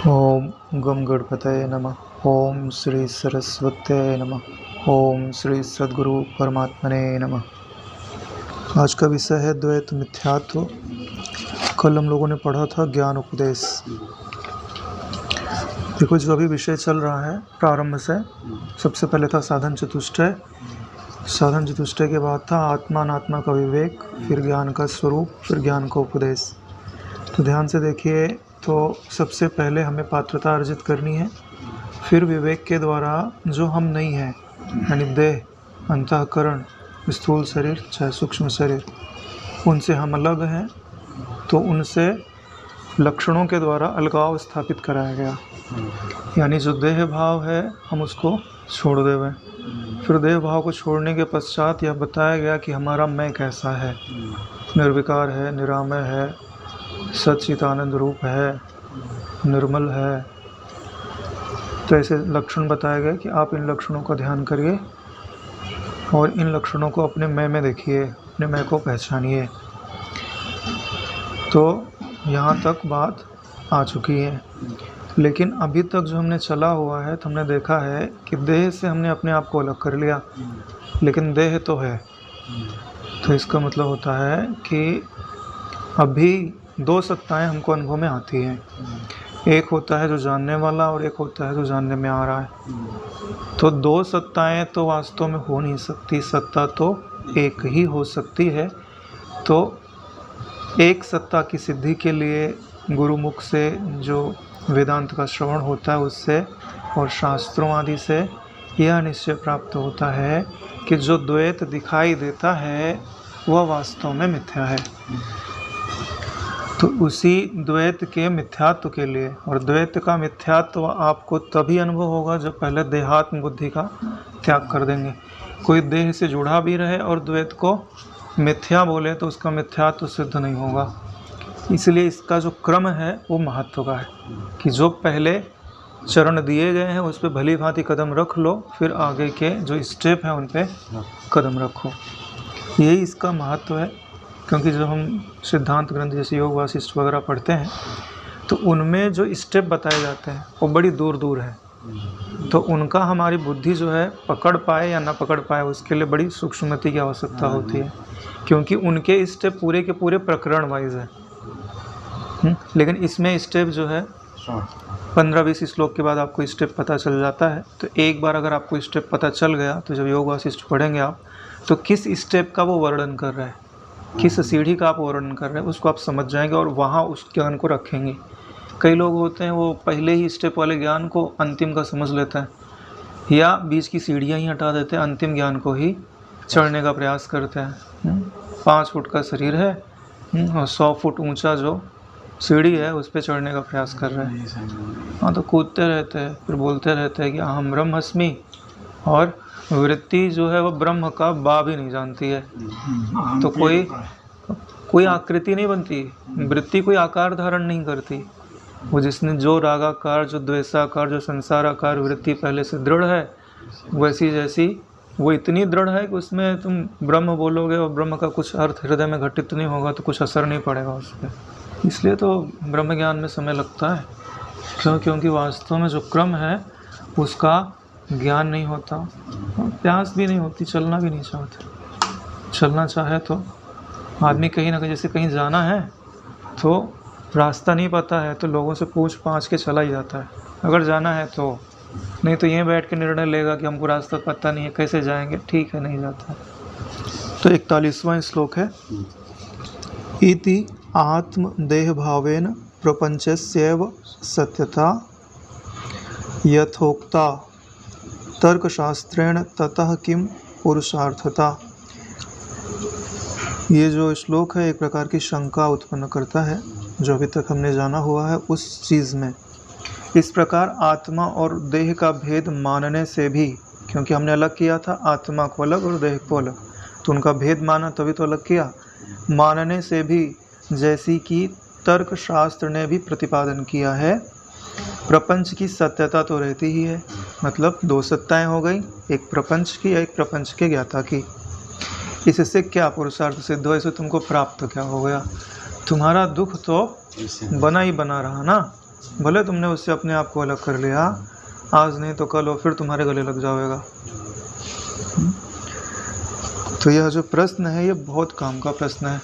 ओम गम गणपतये नमः। ओम श्री सरस्वत्यै नमः। ओम श्री सद्गुरु परमात्मने नमः। आज का विषय है द्वैत मिथ्यात्व। कल हम लोगों ने पढ़ा था ज्ञान उपदेश। देखो, जो अभी विषय चल रहा है प्रारंभ से, सबसे पहले था साधन चतुष्टय। साधन चतुष्टय के बाद था आत्मा अनात्मा का विवेक, फिर ज्ञान का स्वरूप, फिर ज्ञान का उपदेश। तो ध्यान से देखिए, तो सबसे पहले हमें पात्रता अर्जित करनी है, फिर विवेक के द्वारा जो हम नहीं हैं, यानी देह, अंतःकरण, स्थूल शरीर चाहे सूक्ष्म शरीर, उनसे हम अलग हैं, तो उनसे लक्षणों के द्वारा अलगाव स्थापित कराया गया। यानी जो देह भाव है हम उसको छोड़ देवे। फिर देह भाव को छोड़ने के पश्चात यह बताया गया कि हमारा मैं कैसा है, निर्विकार है, निरामय है, सच्चिदानंद रूप है, निर्मल है। तो ऐसे लक्षण बताए गए कि आप इन लक्षणों का ध्यान करिए और इन लक्षणों को अपने मैं में देखिए, अपने मैं को पहचानिए। तो यहाँ तक बात आ चुकी है, लेकिन अभी तक जो हमने चला हुआ है तो हमने देखा है कि देह से हमने अपने आप को अलग कर लिया, लेकिन देह तो है। तो इसका मतलब होता है कि अभी दो सत्ताएं हमको अनुभव में आती हैं। एक होता है जो जानने वाला और एक होता है जो जानने में आ रहा है। तो दो सत्ताएं तो वास्तव में हो नहीं सकती, सत्ता तो एक ही हो सकती है। तो एक सत्ता की सिद्धि के लिए गुरुमुख से जो वेदांत का श्रवण होता है उससे और शास्त्रों आदि से यह निश्चय प्राप्त होता है कि जो द्वैत दिखाई देता है वह वास्तव में मिथ्या है। तो उसी द्वैत के मिथ्यात्व के लिए, और द्वैत का मिथ्यात्व आपको तभी अनुभव होगा जब पहले देहात्म बुद्धि का त्याग कर देंगे। कोई देह से जुड़ा भी रहे और द्वैत को मिथ्या बोले तो उसका मिथ्यात्व सिद्ध नहीं होगा। इसलिए इसका जो क्रम है वो महत्व का है कि जो पहले चरण दिए गए हैं उस पर भली भांति कदम रख लो, फिर आगे के जो स्टेप हैं उन पे कदम रखो। यही इसका महत्व है। क्योंकि जब हम सिद्धांत ग्रंथ जैसे योग वासिष्ठ वगैरह पढ़ते हैं तो उनमें जो स्टेप बताए जाते हैं वो बड़ी दूर दूर है, तो उनका हमारी बुद्धि जो है पकड़ पाए या ना पकड़ पाए उसके लिए बड़ी सूक्ष्मति की आवश्यकता होती है, क्योंकि उनके स्टेप पूरे के पूरे प्रकरण वाइज है। लेकिन इसमें स्टेप जो है 15-20 श्लोक के बाद आपको स्टेप पता चल जाता है। तो एक बार अगर आपको स्टेप पता चल गया तो जब योग वासिष्ठ पढ़ेंगे आप, तो किस स्टेप का वो वर्णन कर रहा है, किस सीढ़ी का आप वर्णन कर रहे हैं, उसको आप समझ जाएंगे और वहाँ उस ज्ञान को रखेंगे। कई लोग होते हैं वो पहले ही स्टेप वाले ज्ञान को अंतिम का समझ लेते हैं, या बीच की सीढ़ियाँ ही हटा देते हैं, अंतिम ज्ञान को ही चढ़ने का प्रयास करते हैं। 5 फुट का शरीर है और 100 फुट ऊंचा जो सीढ़ी है उस पर चढ़ने का प्रयास कर रहे हैं। हाँ, तो कूदते रहते हैं, फिर बोलते रहते हैं कि अहम ब्रह्मस्मि, और वृत्ति जो है वो ब्रह्म का बा भी नहीं जानती है। तो कोई आकृति नहीं बनती, वृत्ति कोई आकार धारण नहीं करती। वो जिसने जो रागाकार, जो द्वेषाकार, जो संसाराकार वृत्ति पहले से दृढ़ है, वैसी जैसी वो इतनी दृढ़ है कि उसमें तुम ब्रह्म बोलोगे और ब्रह्म का कुछ अर्थ हृदय में घटित नहीं होगा तो कुछ असर नहीं पड़ेगा उस पर। इसलिए तो ब्रह्म ज्ञान में समय लगता है। क्योंकि वास्तव में जो क्रम है उसका ज्ञान नहीं होता, प्यास भी नहीं होती, चलना भी नहीं चाहते। चलना चाहे तो आदमी कहीं ना कहीं, जैसे कहीं जाना है तो रास्ता नहीं पता है तो लोगों से पूछ पाछ के चला ही जाता है अगर जाना है तो, नहीं तो यहीं बैठ के निर्णय लेगा कि हमको रास्ता पता नहीं है, कैसे जाएंगे, ठीक है, नहीं जाता है। तो 41वां श्लोक है, इति आत्म देह भावेन प्रपंचस्यैव सत्यता यथोक्ता तर्कशास्त्रेण ततः किम पुरुषार्थता। ये जो श्लोक है एक प्रकार की शंका उत्पन्न करता है जो अभी तक हमने जाना हुआ है उस चीज़ में। इस प्रकार आत्मा और देह का भेद मानने से भी, क्योंकि हमने अलग किया था आत्मा को अलग और देह को अलग, तो उनका भेद माना तभी तो अलग किया। मानने से भी, जैसी कि तर्कशास्त्र ने भी प्रतिपादन किया है, प्रपंच की सत्यता तो रहती ही है। मतलब दो सत्ताएं हो गई, एक प्रपंच की, एक प्रपंच के ज्ञाता की। इससे क्या पुरुषार्थ सिद्ध हो, इससे तुमको प्राप्त क्या हो गया? तुम्हारा दुख तो बना ही बना रहा ना, भले तुमने उससे अपने आप को अलग कर लिया, आज नहीं तो कल वो फिर तुम्हारे गले लग जाएगा। तो यह जो प्रश्न है ये बहुत काम का प्रश्न है,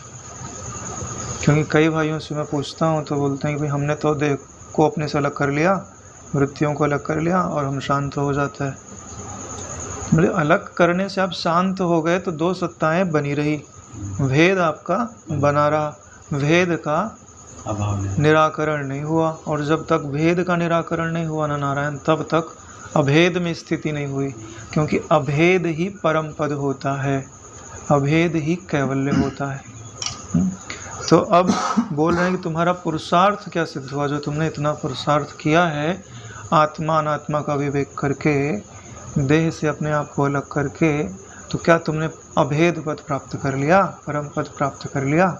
क्योंकि कई भाइयों से मैं पूछता हूँ तो बोलते हैं कि भाई हमने तो देह को अपने से अलग कर लिया, वृत्तियों को अलग कर लिया और हम शांत हो जाते हैं। मतलब अलग करने से आप शांत हो गए तो दो सत्ताएं बनी रही, भेद आपका बना रहा, भेद का निराकरण नहीं हुआ। और जब तक भेद का निराकरण नहीं हुआ ना नारायण, तब तक अभेद में स्थिति नहीं हुई, क्योंकि अभेद ही परम पद होता है, अभेद ही कैवल्य होता है। तो अब बोल रहे हैं कि तुम्हारा पुरुषार्थ क्या सिद्ध हुआ, जो तुमने इतना पुरुषार्थ किया है आत्मा अनात्मा का विवेक करके, देह से अपने आप को अलग करके, तो क्या तुमने अभेद पद प्राप्त कर लिया, परम पद प्राप्त कर लिया?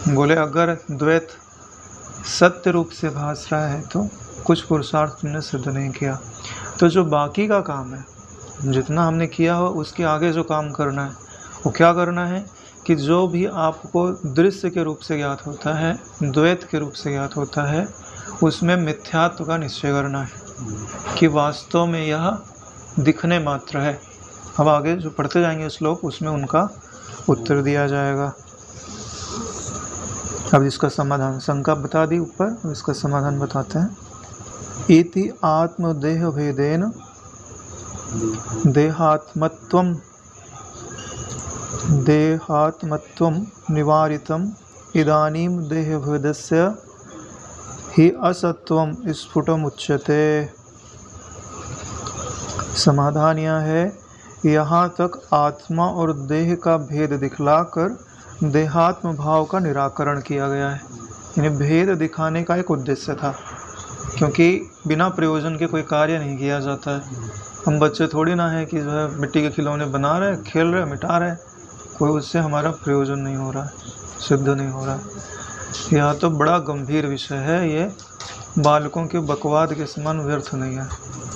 बोले अगर द्वैत सत्य रूप से भास रहा है तो कुछ पुरुषार्थ तुमने सिद्ध नहीं किया। तो जो बाकी का काम है, जितना हमने किया हो उसके आगे जो काम करना है वो क्या करना है कि जो भी आपको दृश्य के रूप से ज्ञात होता है, द्वैत के रूप से ज्ञात होता है, उसमें मिथ्यात्व का निश्चय करना है कि वास्तव में यह दिखने मात्र है। अब आगे जो पढ़ते जाएंगे श्लोक उसमें उनका उत्तर दिया जाएगा। अब इसका समाधान, शंका बता दी ऊपर, अब इसका समाधान बताते हैं। इति आत्मदेह भेदेन देहात्मत्वं निवारितम् इदानीं देहभेदस्य ही असत्वम स्फुटमुच्यते। समाधान यह है, यहाँ तक आत्मा और देह का भेद दिखलाकर देहात्म भाव का निराकरण किया गया है। यानी भेद दिखाने का एक उद्देश्य था, क्योंकि बिना प्रयोजन के कोई कार्य नहीं किया जाता है। हम बच्चे थोड़ी ना है कि जो है मिट्टी के खिलौने बना रहे, खेल रहे, मिटा रहे, कोई उससे हमारा प्रयोजन नहीं हो रहा है, सिद्ध नहीं हो रहा है। यह तो बड़ा गंभीर विषय है, ये बालकों के बकवाद के समान व्यर्थ नहीं है।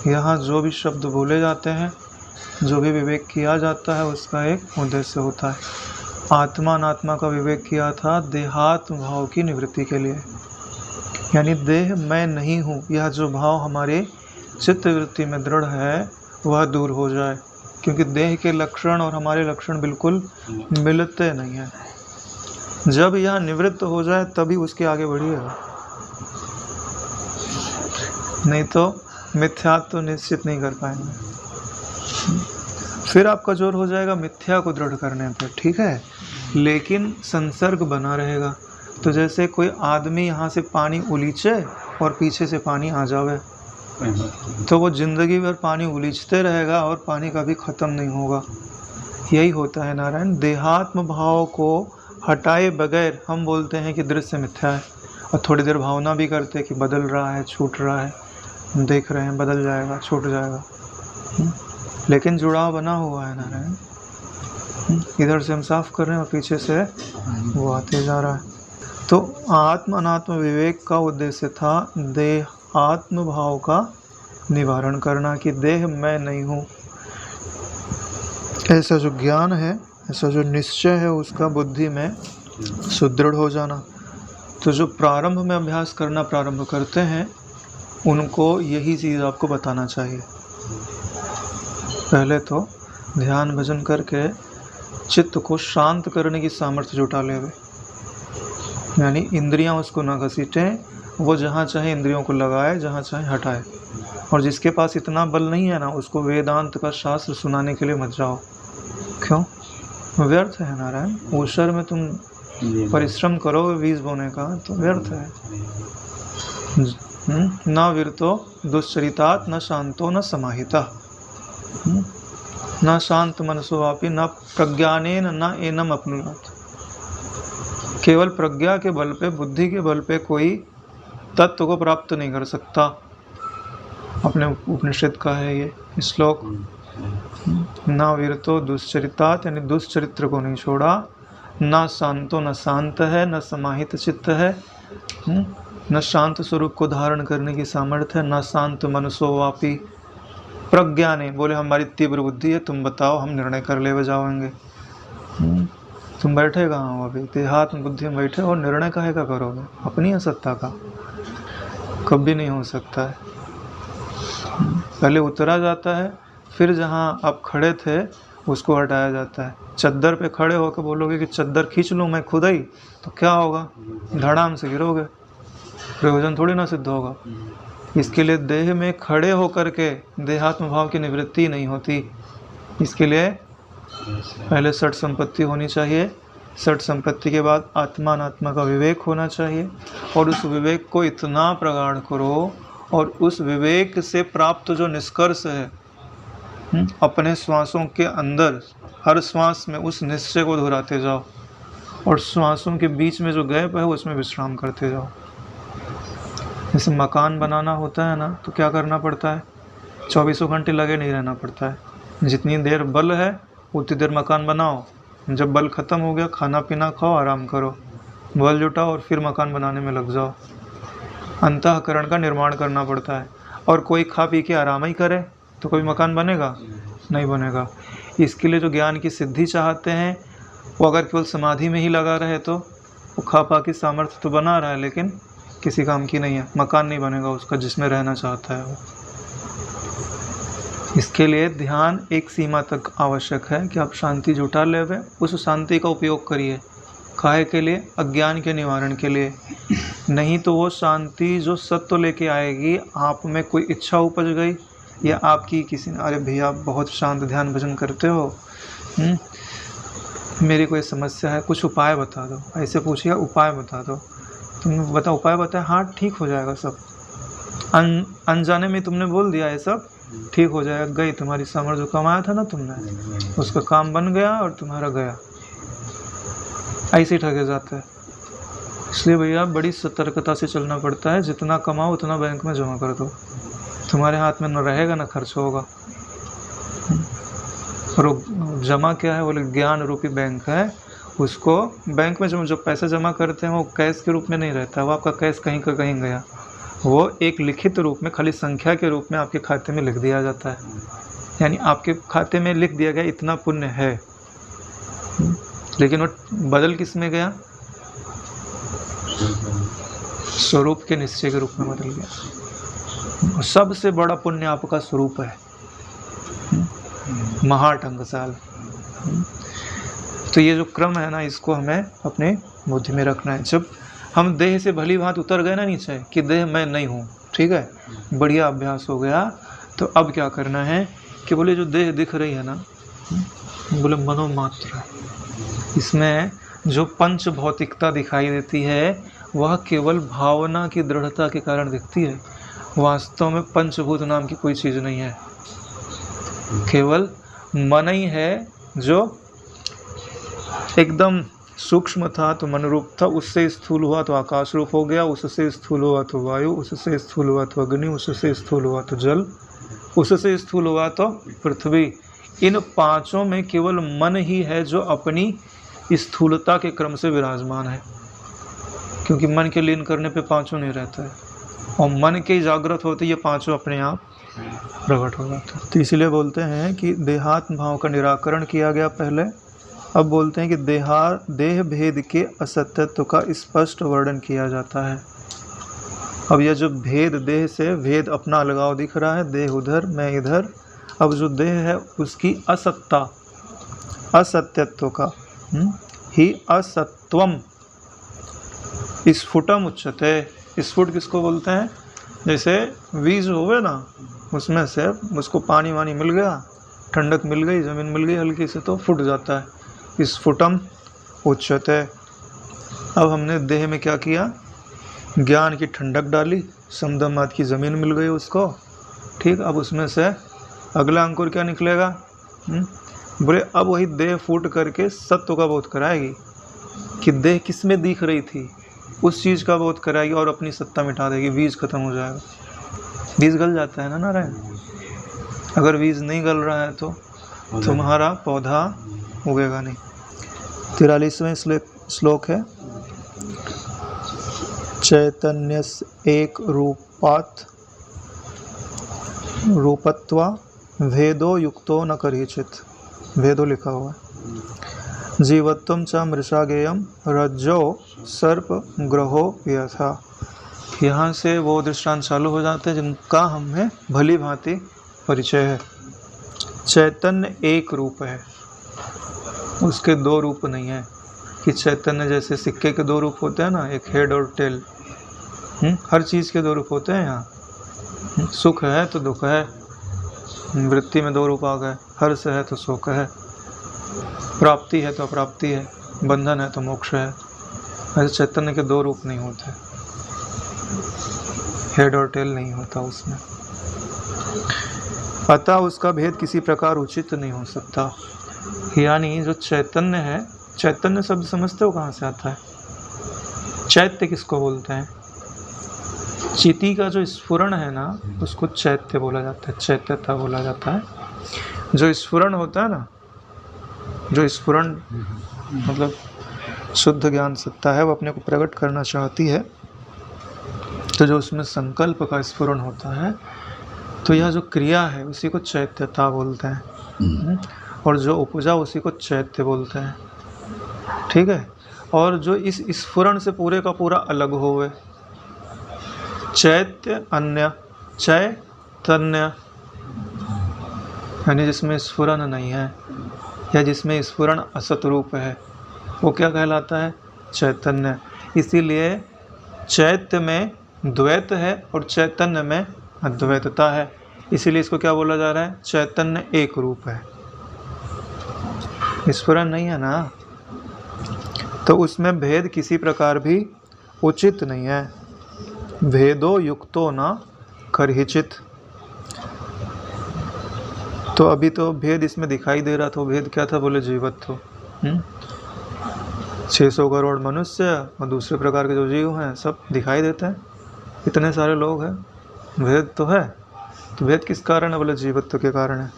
यहाँ जो भी शब्द बोले जाते हैं, जो भी विवेक किया जाता है, उसका एक उद्देश्य होता है। आत्मा अनात्मा का विवेक किया था देहात्म भाव की निवृत्ति के लिए, यानी देह मैं नहीं हूँ, यह जो भाव हमारे चित्त वृत्ति में दृढ़ है वह दूर हो जाए, क्योंकि देह के लक्षण और हमारे लक्षण बिल्कुल मिलते नहीं हैं। जब यह निवृत्त हो जाए तभी उसके आगे बढ़िएगा, नहीं तो मिथ्यात्व तो निश्चित नहीं कर पाएंगे। फिर आपका जोर हो जाएगा मिथ्या को दृढ़ करने पर, ठीक है, लेकिन संसर्ग बना रहेगा। तो जैसे कोई आदमी यहाँ से पानी उलीचे और पीछे से पानी आ जावे, तो वो जिंदगी भर पानी उलीचते रहेगा और पानी कभी ख़त्म नहीं होगा। यही होता है नारायण, देहात्म भाव को हटाए बगैर हम बोलते हैं कि दृश्य मिथ्या है, और थोड़ी देर भावना भी करते हैं कि बदल रहा है, छूट रहा है, हम देख रहे हैं बदल जाएगा, छूट जाएगा, लेकिन जुड़ाव बना हुआ है नारायण। इधर से हम साफ कर रहे हैं और पीछे से वो आते जा रहा है। तो आत्म अनात्म विवेक का उद्देश्य था देह आत्म भाव का निवारण करना, कि देह मैं नहीं हूँ, ऐसा जो ज्ञान है, ऐसा जो निश्चय है, उसका बुद्धि में सुदृढ़ हो जाना। तो जो प्रारंभ में अभ्यास करना प्रारंभ करते हैं उनको यही चीज़ आपको बताना चाहिए। पहले तो ध्यान भजन करके चित्त को शांत करने की सामर्थ्य जुटा लेवे, यानी इंद्रियां उसको ना घसीटें, वो जहाँ चाहे इंद्रियों को लगाए, जहाँ चाहे हटाए। और जिसके पास इतना बल नहीं है ना, उसको वेदांत का शास्त्र सुनाने के लिए मत जाओ। क्यों? व्यर्थ है नारायण। ऊषर में तुम परिश्रम करो बीज बोने का तो व्यर्थ है। न वीरतो दुश्चरितात न शांतो न समाहिता, न शांत मनसोवापि न प्रज्ञानेन न एनम अपनुयात्। केवल प्रज्ञा के बल पे, बुद्धि के बल पे कोई तत्व को प्राप्त नहीं कर सकता। अपने उपनिषद का है ये श्लोक। न वीरतो दुश्चरितात, यानी दुश्चरित्र को नहीं छोड़ा, न शांतो, न शांत है, न समाहित चित्त है, न शांत स्वरूप को धारण करने की सामर्थ्य है, न शांत मनसोवापि। प्रज्ञा ने बोले हमारी तीव्र बुद्धि है, तुम बताओ, हम निर्णय कर ले जाओगे। तुम बैठे कहाँ हो? अभी देहात्म बुद्धि में बैठे और निर्णय काहे का करोगे? अपनी असत्ता का। कभी नहीं हो सकता है। पहले उतरा जाता है, फिर जहाँ आप खड़े थे उसको हटाया जाता है। चद्दर पे खड़े होकर बोलोगे कि चद्दर खींच लूँ मैं खुद ही, तो क्या होगा? धड़ाम से गिरोगे, प्रयोजन थोड़ी ना सिद्ध होगा। इसके लिए देह में खड़े होकर के देहात्म भाव की निवृत्ति नहीं होती। इसके लिए पहले षट संपत्ति होनी चाहिए, षट संपत्ति के बाद आत्मा अनात्मा का विवेक होना चाहिए, और उस विवेक को इतना प्रगाढ़ करो और उस विवेक से प्राप्त जो निष्कर्ष है अपने श्वासों के अंदर हर श्वास में उस निश्चय को दोहराते जाओ, और श्वासों के बीच में जो गैप है उसमें विश्राम करते जाओ। जैसे मकान बनाना होता है ना, तो क्या करना पड़ता है? 24 घंटे लगे नहीं रहना पड़ता है। जितनी देर बल है उतनी देर मकान बनाओ, जब बल ख़त्म हो गया खाना पीना खाओ, आराम करो, बल जुटाओ और फिर मकान बनाने में लग जाओ। अंतःकरण का निर्माण करना पड़ता है। और कोई खा पी के आराम ही करे तो कोई मकान बनेगा? नहीं बनेगा। इसके लिए जो ज्ञान की सिद्धि चाहते हैं वो अगर केवल समाधि में ही लगा रहे तो वो खा पा की सामर्थ्य तो बना रहा है, लेकिन किसी काम की नहीं है, मकान नहीं बनेगा उसका जिसमें रहना चाहता है वो। इसके लिए ध्यान एक सीमा तक आवश्यक है कि आप शांति जुटा लेवे, उस शांति का उपयोग करिए काहे के लिए? अज्ञान के निवारण के लिए। नहीं तो वो शांति जो सत्व लेके आएगी, आप में कोई इच्छा उपज गई या आपकी किसी ने, अरे भैया आप बहुत शांत ध्यान भजन करते हो, मेरी कोई समस्या है, कुछ उपाय बता दो। ऐसे पूछिए उपाय बता दो, तुमने बता उपाय बताया, हाँ ठीक हो जाएगा सब। अनजाने में तुमने बोल दिया है सब ठीक हो जाएगा, गई तुम्हारी समझ, जो कमाया था ना तुमने उसका काम बन गया और तुम्हारा गया। ऐसे ठगे जाता है। इसलिए भैया बड़ी सतर्कता से चलना पड़ता है। जितना कमाओ उतना बैंक में जमा कर दो, तुम्हारे हाथ में न रहेगा न खर्च होगा। और जमा क्या है? बोले ज्ञान रूपी बैंक है, उसको बैंक में जो पैसा जमा करते हैं वो कैश के रूप में नहीं रहता, वो आपका कैश कहीं का कहीं गया, वो एक लिखित रूप में खाली संख्या के रूप में आपके खाते में लिख दिया जाता है। यानी आपके खाते में लिख दिया गया इतना पुण्य है, लेकिन वो बदल किस में गया? स्वरूप के निश्चय के रूप में बदल गया। सबसे बड़ा पुण्य आपका स्वरूप है, महाटंकशाल। तो ये जो क्रम है ना, इसको हमें अपने बुद्धि में रखना है। जब हम देह से भली भांति उतर गए ना नीचे कि देह मैं नहीं हूँ, ठीक है, बढ़िया अभ्यास हो गया, तो अब क्या करना है कि बोले जो देह दिख रही है ना, बोले मनोमात्र है। इसमें जो पंच भौतिकता दिखाई देती है वह केवल भावना की दृढ़ता के कारण दिखती है। वास्तव में पंचभूत नाम की कोई चीज़ नहीं है, केवल मन ही है जो एकदम सूक्ष्म था तो मन रूप था, उससे स्थूल हुआ तो आकाश रूप हो गया, उससे स्थूल हुआ तो वायु, उससे स्थूल हुआ तो अग्नि, उससे स्थूल हुआ तो जल, उससे स्थूल हुआ तो पृथ्वी। इन पांचों में केवल मन ही है जो अपनी स्थूलता के क्रम से विराजमान है, क्योंकि मन के लीन करने पे पांचों नहीं रहता है, और मन के जागृत होते ये पांचों अपने आप प्रकट हो जाते हैं। तो इसीलिए बोलते हैं कि देहात्म भाव का निराकरण किया गया पहले। अब बोलते हैं कि देह भेद के असत्यत्व का स्पष्ट वर्णन किया जाता है। अब यह जो भेद, देह से भेद अपना अलगाव दिख रहा है, देह उधर मैं इधर, अब जो देह है उसकी असत्ता, असत्यत्व का ही असत्वम स्फुटम उच्यते। स्फुट किसको बोलते हैं? जैसे बीज होवे ना, उसमें से उसको पानी वानी मिल गया, ठंडक मिल गई, ज़मीन मिल गई हल्की से, तो फूट जाता है, स्फुटम उच्यते। अब हमने देह में क्या किया? ज्ञान की ठंडक डाली, समदमात की ज़मीन मिल गई उसको, ठीक। अब उसमें से अगला अंकुर क्या निकलेगा? बोले अब वही देह फूट करके सत्व का बोध कराएगी कि देह किस में दिख रही थी, उस चीज़ का बोध कराएगी और अपनी सत्ता मिटा देगी, बीज खत्म हो जाएगा। बीज गल जाता है ना नारायण, अगर बीज नहीं गल रहा है तो तुम्हारा पौधा उगेगा नहीं। 43वें श्लोक है, चैतन्यस्य एक रूपात् रूपत्वा भेदो युक्तो न करीचित। भेदो लिखा हुआ है। जीवत्वं च मृषा गेयम रज्जो सर्प ग्रहो यथा। यहाँ से वो दृष्टांत चालू हो जाते हैं जिनका हमें भली भांति परिचय है। चैतन्य एक रूप है, उसके दो रूप नहीं है कि चैतन्य जैसे सिक्के के दो रूप होते हैं ना, एक हेड और टेल। हर चीज़ के दो रूप होते हैं यहाँ। सुख है तो दुख है, वृत्ति में दो रूप आ गए, हर्ष है तो शोक है, प्राप्ति है तो अप्राप्ति है, बंधन है तो मोक्ष है। ऐसे चैतन्य के दो रूप नहीं होते, हेड और टेल नहीं होता उसमें। अतः उसका भेद किसी प्रकार उचित नहीं हो सकता। यानी जो चैतन्य है, चैतन्य शब्द समझते हो कहाँ से आता है? चैत्य किसको बोलते हैं? चिति का जो स्फुरण है ना, उसको चैत्य बोला जाता है, चैत्यता बोला जाता है। जो स्फुरण होता है ना, जो स्फुरण मतलब शुद्ध ज्ञान सत्ता है, वो अपने को प्रकट करना चाहती है, तो जो उसमें संकल्प का स्फुरण होता है, तो यह जो क्रिया है उसी को चैत्यता बोलते हैं। और जो उपजा उसी को चैत्य बोलते हैं। ठीक है। और जो इस स्फुरण से पूरे का पूरा अलग होवे, चैत्य अन्य, चैतन्य यानी जिसमें स्फुरण नहीं है या जिसमें स्फुरण असत रूप है, वो क्या कहलाता है? चैतन्य। इसीलिए चैत्य में द्वैत है और चैतन्य में अद्वैतता है, इसीलिए इसको क्या बोला जा रहा है? चैतन्य एक रूप है, स्फुरण नहीं है ना, तो उसमें भेद किसी प्रकार भी उचित नहीं है। भेदो युक्तो न करहिचित। तो अभी तो भेद इसमें दिखाई दे रहा था, भेद क्या था? बोले जीवत्व। 600 करोड़ मनुष्य और दूसरे प्रकार के जो जीव हैं सब दिखाई देते हैं, इतने सारे लोग हैं, भेद तो है। तो भेद किस कारण है? बोले जीवत्व के कारण है।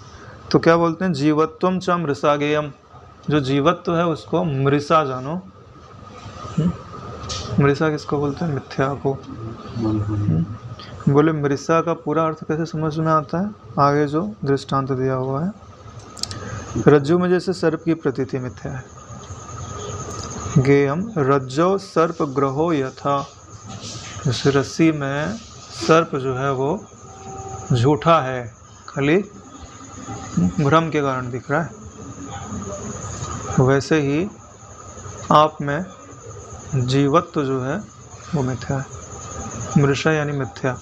तो क्या बोलते हैं? जीवत्वम च मृषा गेयम। जो जीवत्व है उसको मृषा जानो। मृषा किसको बोलते हैं? मिथ्या को। बोले मृषा का पूरा अर्थ कैसे समझ में आता है? आगे जो दृष्टांत दिया हुआ है, रज्जु में जैसे सर्प की प्रतीति मिथ्या है, गेयम रज्जो सर्प ग्रहो यथा। जैसे रस्सी में सर्प जो है वो झूठा है, खाली भ्रम के कारण दिख रहा है, वैसे ही आप में जीवत्व जो है वो मिथ्या है। मृषा यानी मिथ्या,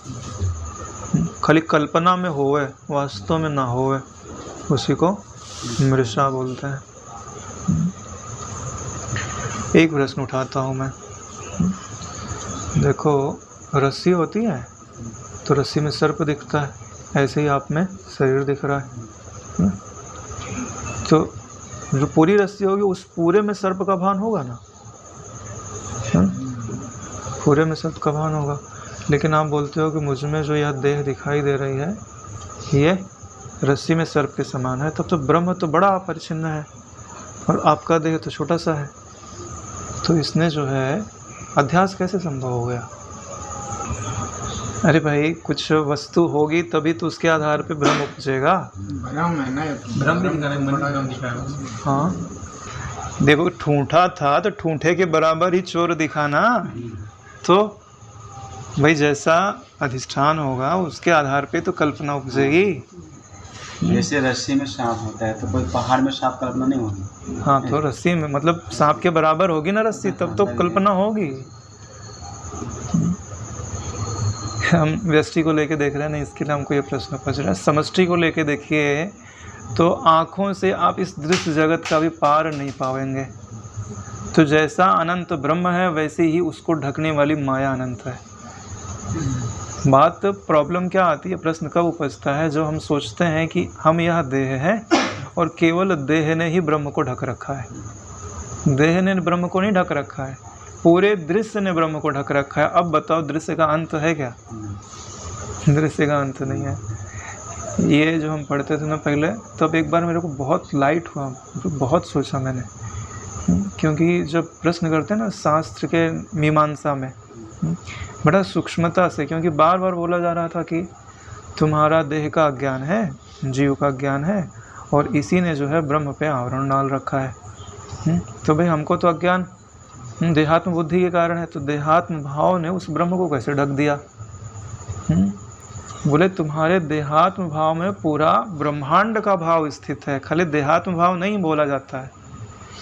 खाली कल्पना में होवे, वास्तव में ना होवे, उसी को मृषा बोलते हैं। एक प्रश्न उठाता हूँ मैं। देखो, रस्सी होती है तो रस्सी में सर्प दिखता है, ऐसे ही आप में शरीर दिख रहा है। तो जो पूरी रस्सी होगी उस पूरे में सर्प का भान होगा ना, पूरे में सर्प का भान होगा। लेकिन आप बोलते हो कि मुझ में जो यह देह दिखाई दे रही है ये रस्सी में सर्प के समान है, तब तो ब्रह्म तो बड़ा अपरिच्छिन्न है और आपका देह तो छोटा सा है। तो इसने जो है अध्यास कैसे संभव हो गया? अरे भाई, कुछ वस्तु होगी तभी तो उसके आधार पे ब्रह्म उपजेगा। हाँ, देखो ठूंठा था तो ठूंठे के बराबर ही चोर दिखा ना। तो भाई जैसा अधिष्ठान होगा उसके आधार पे तो कल्पना उपजेगी। जैसे रस्सी में सांप होता है तो कोई पहाड़ में सांप कल्पना नहीं होगी। हाँ, तो रस्सी में मतलब सांप के बराबर होगी ना रस्सी, तब तो कल्पना होगी। हम व्यष्टि को लेके देख रहे हैं ना, इसके लिए हमको ये प्रश्न पूछ रहा है। समष्टि को लेके देखिए तो आँखों से आप इस दृश्य जगत का भी पार नहीं पाएंगे। तो जैसा अनंत ब्रह्म है वैसे ही उसको ढकने वाली माया अनंत है। बात प्रॉब्लम क्या आती है, प्रश्न कब उपजता है? जो हम सोचते हैं कि हम यह देह है और केवल देह ने ही ब्रह्म को ढक रखा है। देह ने ब्रह्म को नहीं ढक रखा है, पूरे दृश्य ने ब्रह्म को ढक रखा है। अब बताओ दृश्य का अंत है क्या? दृश्य का अंत नहीं है। ये जो हम पढ़ते थे ना पहले, तब एक बार मेरे को बहुत लाइट हुआ, बहुत सोचा मैंने, क्योंकि जब प्रश्न करते हैं ना शास्त्र के मीमांसा में, बड़ा सूक्ष्मता से, क्योंकि बार बार बोला जा रहा था कि तुम्हारा देह का अज्ञान है, जीव का ज्ञान है, और इसी ने जो है ब्रह्म पे आवरण डाल रखा है। तो भाई हमको तो अज्ञान देहात्म बुद्धि के कारण है, तो देहात्म भाव ने उस ब्रह्म को कैसे ढक दिया? बोले तुम्हारे देहात्म भाव में पूरा ब्रह्मांड का भाव स्थित है, खाली देहात्म भाव नहीं बोला जाता है,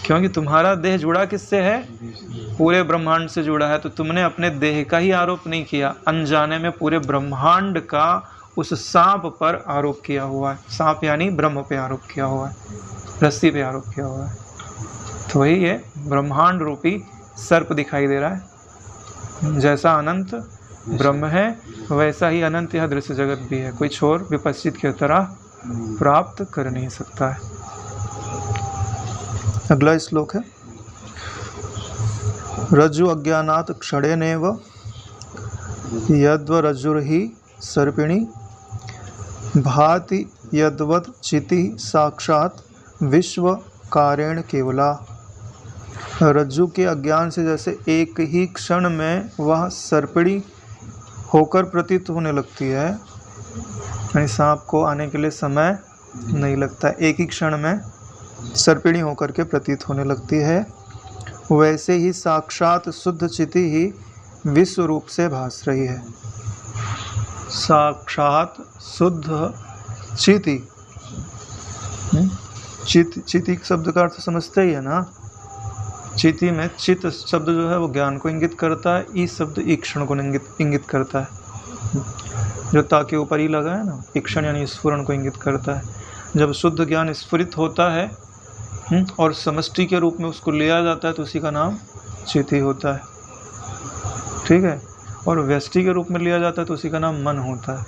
क्योंकि तुम्हारा देह जुड़ा किससे है? पूरे ब्रह्मांड से जुड़ा है। तो तुमने अपने देह का ही आरोप नहीं किया, अनजाने में पूरे ब्रह्मांड का उस सांप पर आरोप किया हुआ है। सांप यानी ब्रह्म पे आरोप किया हुआ है, रस्सी पे आरोप किया हुआ है। तो वही ये ब्रह्मांड रूपी सर्प दिखाई दे रहा है। जैसा अनंत ब्रह्म है वैसा ही अनंत यह दृश्य जगत भी है, कोई छोर विपश्चित की तरह प्राप्त कर नहीं सकता है। अगला श्लोक है, रज्जु अज्ञानात् क्षणेनैव यद्व रज्जुर्हि सर्पिणी भाति यद्वत् चिति साक्षात् विश्व कारेण केवला। रज्जु के अज्ञान से जैसे एक ही क्षण में वह सर्पिणी होकर प्रतीत होने लगती है, यानी सांप को आने के लिए समय नहीं लगता, एक ही क्षण में सर्पिणी होकर के प्रतीत होने लगती है, वैसे ही साक्षात शुद्ध चिति ही विश्व रूप से भास रही है। साक्षात शुद्ध चिति, चिति शब्द का अर्थ समझते ही है ना। चिति में चित शब्द जो है वो ज्ञान को इंगित करता है, ई शब्द ईक्षण को इंगित करता है। जो ता के ऊपर ही लगा है ना, ईक्षण यानी स्फुरण को इंगित करता है। जब शुद्ध ज्ञान स्फुरित होता है और समष्टि के रूप में उसको लिया जाता है तो उसी का नाम चिति होता है, ठीक है। और व्यष्टि के रूप में लिया जाता है तो उसी का नाम मन होता है,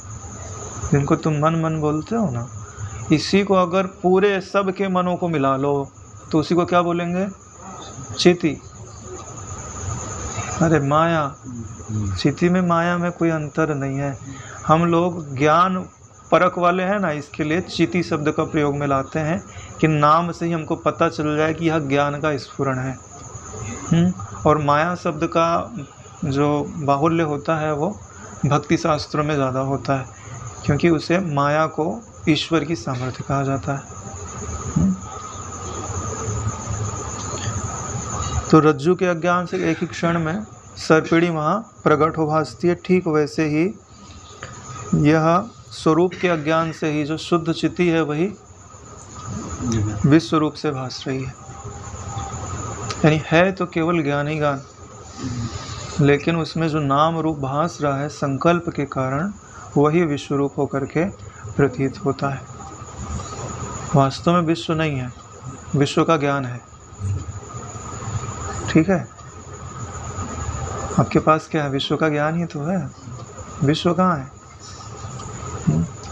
जिनको तुम मन मन बोलते हो ना। इसी को अगर पूरे सब के मनों को मिला लो तो उसी को क्या बोलेंगे? चिति। अरे माया, चिति में माया में कोई अंतर नहीं है। हम लोग ज्ञान परख वाले हैं ना, इसके लिए चिति शब्द का प्रयोग में लाते हैं कि नाम से ही हमको पता चल जाए कि यह ज्ञान का स्फुरण है। और माया शब्द का जो बाहुल्य होता है वो भक्ति शास्त्रों में ज़्यादा होता है, क्योंकि उसे माया को ईश्वर की सामर्थ्य कहा जाता है। तो रज्जु के अज्ञान से एक ही क्षण में सर्पिणी वहाँ प्रकट हो भासती है, ठीक वैसे ही यह स्वरूप के अज्ञान से ही जो शुद्ध चिति है वही विश्व रूप से भास रही है। यानी है तो केवल ज्ञान ही ज्ञान, लेकिन उसमें जो नाम रूप भास रहा है संकल्प के कारण वही विश्व रूप होकर के प्रतीत होता है। वास्तव में विश्व नहीं है, विश्व का ज्ञान है, ठीक है। आपके पास क्या है? विश्व का ज्ञान ही तो है। विश्व कहाँ है?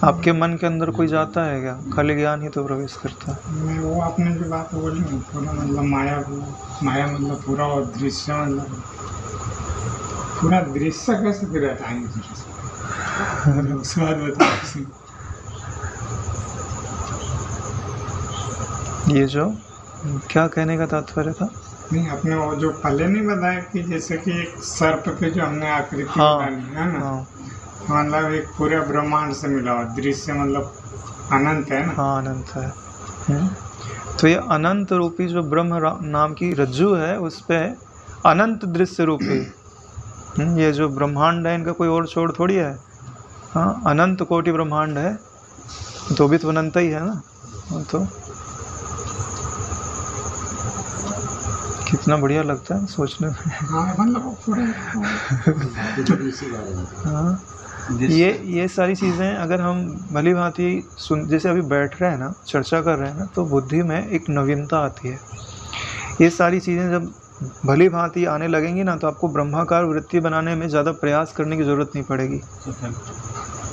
आपके मन के अंदर कोई जाता है क्या? खाली ज्ञान ही तो प्रवेश करता है। वो आपने जो बात बोली पूरा मतलब माया मतलब पूरा, और दृश्य मतलब पूरा दृश्य कैसे रहता है? उसके बाद बताओ। ये जो क्या कहने का तात्पर्य था? नहीं, आपने वो जो पहले नहीं बताया कि जैसे कि एक सर्प पे जो हमने आकृति बनानी है ना, मतलब एक पूरे ब्रह्मांड से मिला हुआ दृश्य, मतलब अनंत है ना। हाँ, अनंत है। तो ये अनंत रूपी जो ब्रह्म नाम की रज्जु है उस पे अनंत दृश्य रूपी ये जो ब्रह्मांड है इनका कोई और छोड़ थोड़ी है। हाँ, अनंत कोटि ब्रह्मांड है तो भी तो अनंत ही है ना। तो कितना बढ़िया लगता है सोचने में। हाँ, मतलब पूरे हाँ, ये सारी चीज़ें अगर हम भली भांति सुन, जैसे अभी बैठ रहे हैं ना, चर्चा कर रहे हैं ना, तो बुद्धि में एक नवीनता आती है। ये सारी चीज़ें जब भली भांति आने लगेंगी ना तो आपको ब्रह्माकार वृत्ति बनाने में ज़्यादा प्रयास करने की ज़रूरत नहीं पड़ेगी।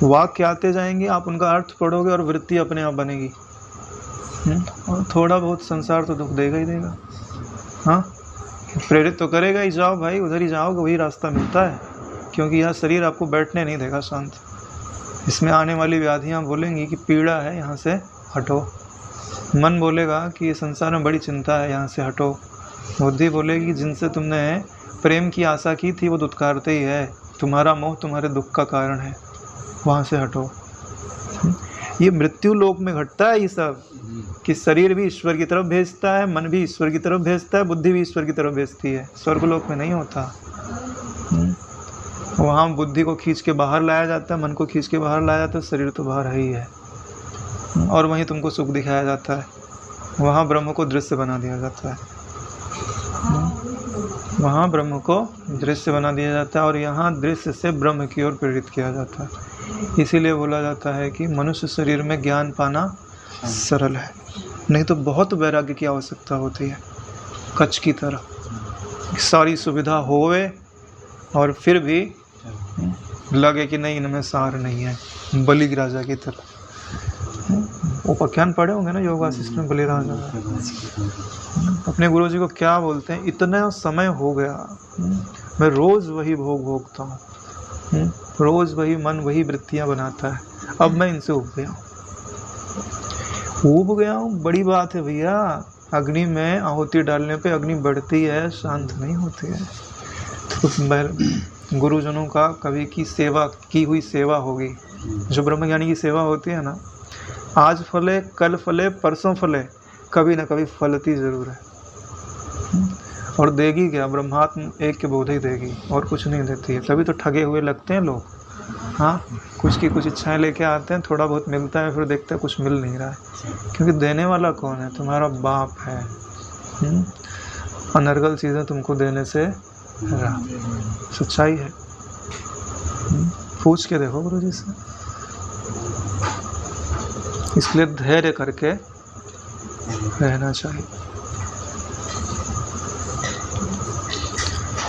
वाक्य आते जाएंगे, आप उनका अर्थ पढ़ोगे और वृत्ति अपने आप बनेगी। और थोड़ा बहुत संसार तो दुख देगा ही देगा। हाँ, प्रेरित तो करेगा ही, जाओ भाई उधर ही जाओगे, वही रास्ता मिलता है, क्योंकि यह शरीर आपको बैठने नहीं देगा शांत। इसमें आने वाली व्याधियाँ बोलेंगी कि पीड़ा है, यहाँ से हटो। मन बोलेगा कि ये संसार में बड़ी चिंता है, यहाँ से हटो। बुद्धि बोलेगी जिनसे तुमने प्रेम की आशा की थी वो दुत्कारते ही है, तुम्हारा मोह तुम्हारे दुख का कारण है, वहाँ से हटो। ये मृत्यु लोक में घटता है ये सब, कि शरीर भी ईश्वर की तरफ भेजता है, मन भी ईश्वर की तरफ भेजता है, बुद्धि भी ईश्वर की तरफ भेजती है। स्वर्गलोक में नहीं होता। वहाँ बुद्धि को खींच के बाहर लाया जाता है, मन को खींच के बाहर लाया जाता है, शरीर तो बाहर है ही है। और वहीं तुमको सुख दिखाया जाता है। वहाँ ब्रह्म को दृश्य बना दिया जाता है। वहाँ ब्रह्म को दृश्य बना दिया जाता है और यहाँ दृश्य से ब्रह्म की ओर प्रेरित किया जाता है। इसीलिए बोला जाता है कि मनुष्य शरीर में ज्ञान पाना सरल है, नहीं तो बहुत वैराग्य की आवश्यकता होती है। कच्छ की तरह सारी सुविधा होवे और फिर भी लगे कि नहीं, इनमें सार नहीं है। बलि राजा की तरह उपाख्यान पढ़े होंगे ना योग वासिष्ठ में, बलि राजा अपने गुरु जी को क्या बोलते हैं, इतना समय हो गया मैं रोज़ वही भोग भोगता हूँ, रोज़ वही मन वही वृत्तियाँ बनाता है, अब मैं इनसे उब गया हूँ। बड़ी बात है भैया। अग्नि में आहुति डालने पे अग्नि बढ़ती है, शांत नहीं होती है। तो गुरुजनों का कभी की सेवा की हुई सेवा होगी, जो ब्रह्मज्ञानी की सेवा होती है ना, आज फले कल फले परसों फले, कभी ना कभी फलती ज़रूर है। और देगी क्या, ब्रह्मात्म एक के बोध ही देगी और कुछ नहीं देती है। तभी तो ठगे हुए लगते हैं लोग। हाँ, कुछ की कुछ इच्छाएं लेके आते हैं, थोड़ा बहुत मिलता है, फिर देखते हैं कुछ मिल नहीं रहा है, क्योंकि देने वाला कौन है, तुम्हारा बाप है। अनर्गल चीज़ें तुमको देने से रहा, सच्चाई है। पूछ के देखो गुरु जी से। इसलिए धैर्य करके रहना चाहिए।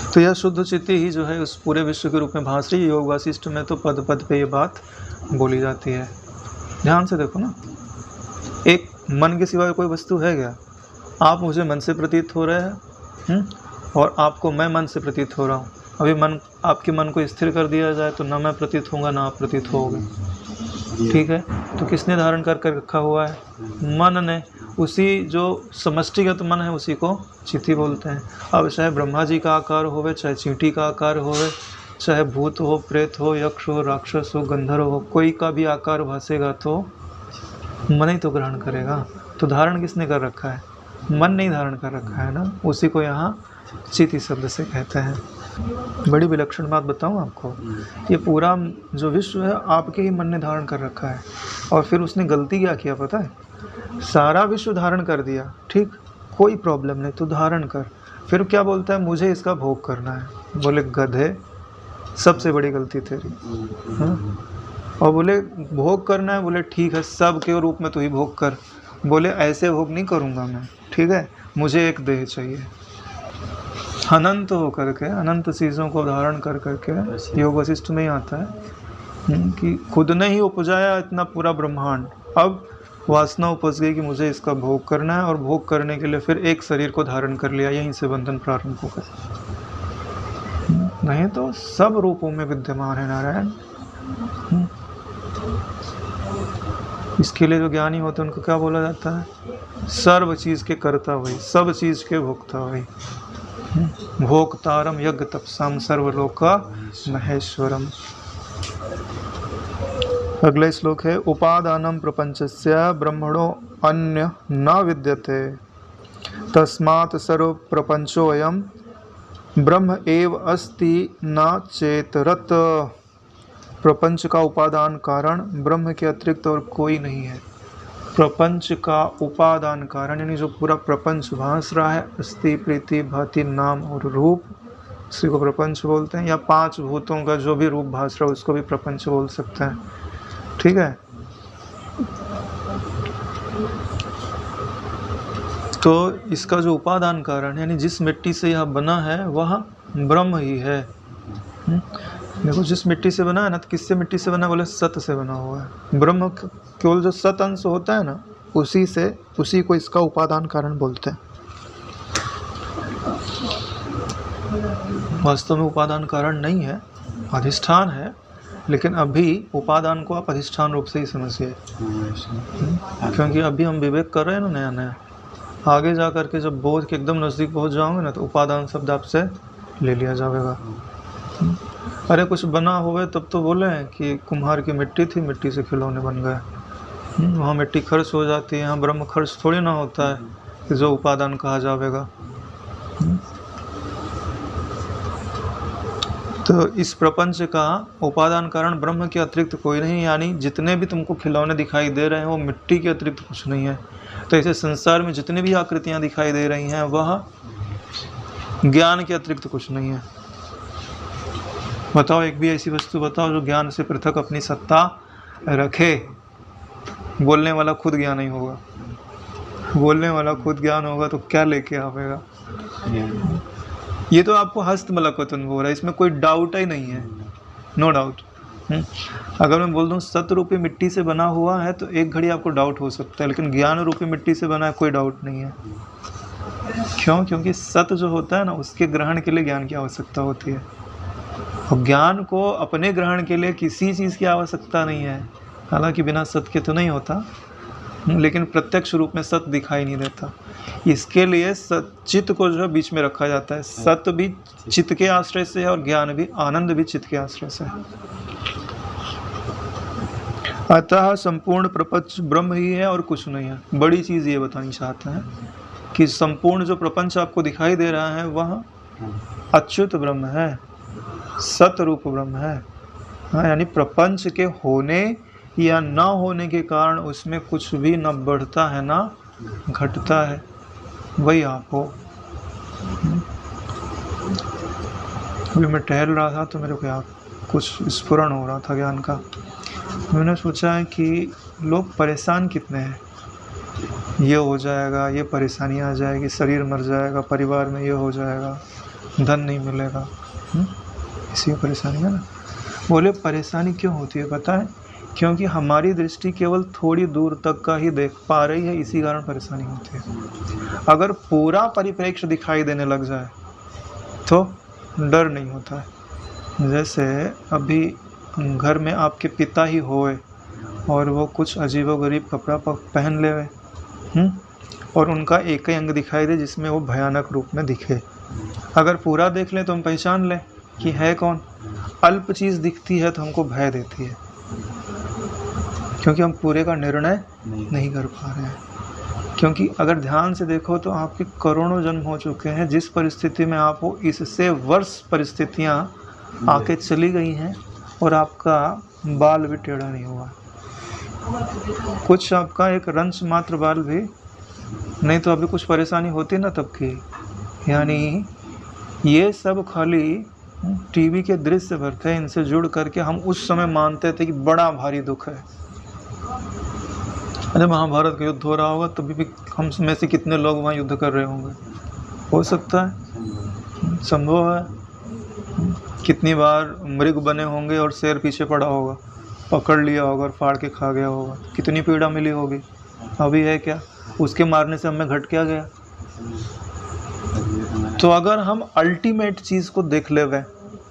तो यह शुद्ध चित्ती ही जो है उस पूरे विश्व के रूप में भास रही है। योग वासिष्ठ में तो पद पद पे ये बात बोली जाती है। ध्यान से देखो ना, एक मन के सिवा कोई वस्तु है क्या? आप मुझे मन से प्रतीत हो रहे हैं और आपको मैं मन से प्रतीत हो रहा हूँ। अभी मन, आपके मन को स्थिर कर दिया जाए तो ना मैं प्रतीत होऊंगा ना आप प्रतीत होगे। ठीक है, तो किसने धारण कर रखा हुआ है? मन ने। उसी जो समष्टिगत मन है उसी को चित्ती बोलते हैं। अब चाहे ब्रह्मा जी का आकार होवे, चाहे चींटी का आकार होवे, चाहे भूत हो, प्रेत हो, यक्ष हो, राक्षस हो, गंधर्व हो, कोई का भी आकार भासेगा तो मन ही तो ग्रहण करेगा। तो धारण किसने कर रखा है? मन नहीं धारण कर रखा है ना। उसी को यहाँ चित्ती शब्द से कहते हैं। बड़ी विलक्षण बात बताऊँ आपको, ये पूरा जो विश्व है आपके ही मन ने धारण कर रखा है। और फिर उसने गलती क्या किया पता है? सारा विश्व धारण कर दिया, ठीक, कोई प्रॉब्लम नहीं, तू धारण कर। फिर क्या बोलता है? मुझे इसका भोग करना है। बोले गधे, सबसे बड़ी गलती तेरी। हाँ? और बोले भोग करना है, बोले ठीक है, सब के रूप में तू ही भोग कर। बोले ऐसे भोग नहीं करूँगा मैं, ठीक है, मुझे एक देह चाहिए। अनंत हो करके, अनंत चीज़ों को धारण कर करके योग वशिष्ठ में ही आता है कि खुद ने ही उपजाया इतना पूरा ब्रह्मांड। अब वासना उपज गई कि मुझे इसका भोग करना है, और भोग करने के लिए फिर एक शरीर को धारण कर लिया। यहीं से बंधन प्रारंभ होगा। नहीं तो सब रूपों में विद्यमान है नारायण। इसके लिए जो ज्ञानी होते हैं उनको क्या बोला जाता है? सर्व चीज़ के कर्ता वही, सब चीज़ के भोक्ता वही। भोक्तारम यज्ञ तपसाम सर्वलोका महेश्वरम। अगला श्लोक है, उपादानम प्रपंचस्य ब्रह्मणो अन्य न विद्यते तस्मात् सर्व प्रपंचोऽयं ब्रह्म एव अस्ति न चेतरत। प्रपंच का उपादान कारण ब्रह्म के अतिरिक्त और कोई नहीं है। प्रपंच का उपादान कारण यानी जो पूरा प्रपंच भास रहा है, अस्थि, प्रीति, भाति, नाम और रूप, उसी को प्रपंच बोलते हैं। या पांच भूतों का जो भी रूप भास रहा है उसको भी प्रपंच बोल सकते हैं। ठीक है, तो इसका जो उपादान कारण यानी जिस मिट्टी से यह बना है वह ब्रह्म ही है। देखो, जिस मिट्टी से बना है ना, तो किससे मिट्टी से बना? बोले सत से बना हुआ है। ब्रह्म केवल जो सत अंश होता है ना, उसी को इसका उपादान कारण बोलते हैं। वास्तव में उपादान कारण नहीं है, अधिष्ठान है, लेकिन अभी उपादान को आप अधिष्ठान रूप से ही समझिए, क्योंकि अभी हम विवेक कर रहे हैं ना नया नया। आगे जा करके जब बोध के एकदम नज़दीक पहुंच जाओगे ना, तो उपादान शब्द आपसे ले लिया जाएगा। अरे कुछ बना हुआ तब तो बोले हैं कि कुम्हार की मिट्टी थी, मिट्टी से खिलौने बन गए। वहाँ मिट्टी खर्च हो जाती है, यहाँ ब्रह्म खर्च थोड़ी ना होता है कि जो उपादान कहा जाएगा। तो इस प्रपंच का उपादान कारण ब्रह्म के अतिरिक्त कोई नहीं, यानी जितने भी तुमको खिलौने दिखाई दे रहे हैं वो मिट्टी के अतिरिक्त कुछ नहीं है। तो ऐसे संसार में जितनी भी आकृतियाँ दिखाई दे रही हैं वह ज्ञान के अतिरिक्त कुछ नहीं है। बताओ एक भी ऐसी वस्तु बताओ जो ज्ञान से पृथक अपनी सत्ता रखे। बोलने वाला खुद ज्ञान नहीं होगा, बोलने वाला खुद ज्ञान होगा तो क्या लेके आवेगा। ये तो आपको हस्त मलकत अनुभव हो रहा है, इसमें कोई डाउट ही नहीं है, नो डाउट। अगर मैं बोल दूँ सत्य रूपी मिट्टी से बना हुआ है तो एक घड़ी आपको डाउट हो सकता है, लेकिन ज्ञान रूपी मिट्टी से बना है कोई डाउट नहीं है। क्यों? क्योंकि सत्य जो होता है ना उसके ग्रहण के लिए ज्ञान की आवश्यकता होती है, और ज्ञान को अपने ग्रहण के लिए किसी चीज़ की आवश्यकता नहीं है। हालांकि बिना सत्य के तो नहीं होता, लेकिन प्रत्यक्ष रूप में सत्य दिखाई नहीं देता। इसके लिए चित्त को जो है बीच में रखा जाता है। सत्य भी चित्त के आश्रय से है और ज्ञान भी, आनंद भी चित्त के आश्रय से है। अतः संपूर्ण प्रपंच ब्रह्म ही है और कुछ नहीं है। बड़ी चीज़ ये बतानी चाहते हैं कि संपूर्ण जो प्रपंच आपको दिखाई दे रहा है वह अच्युत ब्रह्म है, सत रूप ब्रह्म है। हाँ, यानी प्रपंच के होने या न होने के कारण उसमें कुछ भी न बढ़ता है ना घटता है, वही आप हो। अभी मैं टहल रहा था तो मेरे को यहाँ कुछ स्फुरण हो रहा था ज्ञान का। मैंने सोचा है कि लोग परेशान कितने हैं, ये हो जाएगा, ये परेशानी आ जाएगी, शरीर मर जाएगा, परिवार में ये हो जाएगा, धन नहीं मिलेगा, इसी परेशानी है ना। बोले परेशानी क्यों होती है पता है? क्योंकि हमारी दृष्टि केवल थोड़ी दूर तक का ही देख पा रही है, इसी कारण परेशानी होती है। अगर पूरा परिप्रेक्ष्य दिखाई देने लग जाए तो डर नहीं होता है। जैसे अभी घर में आपके पिता ही होए और वो कुछ अजीबोगरीब कपड़ा पहन ले और उनका एक ही अंग दिखाई दे जिसमें वो भयानक रूप में दिखे। अगर पूरा देख लें तो हम पहचान लें कि है कौन। अल्प चीज़ दिखती है तो हमको भय देती है, क्योंकि हम पूरे का निर्णय नहीं कर पा रहे हैं। क्योंकि अगर ध्यान से देखो तो आपके करोड़ों जन्म हो चुके हैं, जिस परिस्थिति में आप हो इससे वर्ष परिस्थितियाँ आके चली गई हैं और आपका बाल भी टेढ़ा नहीं हुआ। कुछ आपका एक रंच मात्र बाल भी नहीं, तो अभी कुछ परेशानी होती ना तब की। यानी ये सब खाली टीवी के दृश्य भर थे, इनसे जुड़ करके हम उस समय मानते थे कि बड़ा भारी दुख है। अरे महाभारत का युद्ध हो रहा होगा तभी भी हम में से कितने लोग वहाँ युद्ध कर रहे होंगे, हो सकता है, संभव है। कितनी बार मृग बने होंगे और शेर पीछे पड़ा होगा, पकड़ लिया होगा और फाड़ के खा गया होगा, कितनी पीड़ा मिली होगी। अभी है क्या? उसके मारने से हमें घट क्या गया? तो अगर हम अल्टीमेट चीज़ को देख ले वह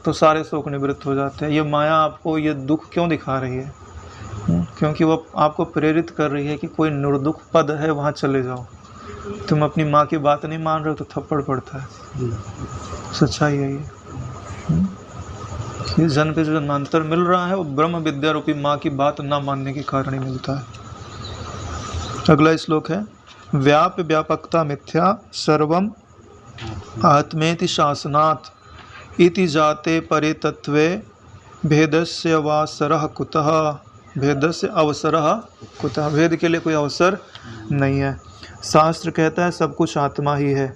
तो सारे शोक निवृत्त हो जाते हैं। ये माया आपको ये दुख क्यों दिखा रही है? क्योंकि वो आपको प्रेरित कर रही है कि कोई निर्दुख पद है वहाँ चले जाओ। तुम अपनी माँ की बात नहीं मान रहे हो तो थप्पड़ पड़ता है। सच्चाई है ये जन्म पे जो जन्मांतर मिल रहा है वो ब्रह्म विद्या रूपी माँ की बात ना मानने के कारण ही मिलता है। अगला श्लोक है व्याप व्यापकता मिथ्या सर्वम आत्मेति शासनात् इति जाते परे तत्वे भेदस्य वासरः कुतः। भेदस्य अवसरः कुतः, भेद के लिए कोई अवसर नहीं है। शास्त्र कहता है सब कुछ आत्मा ही है।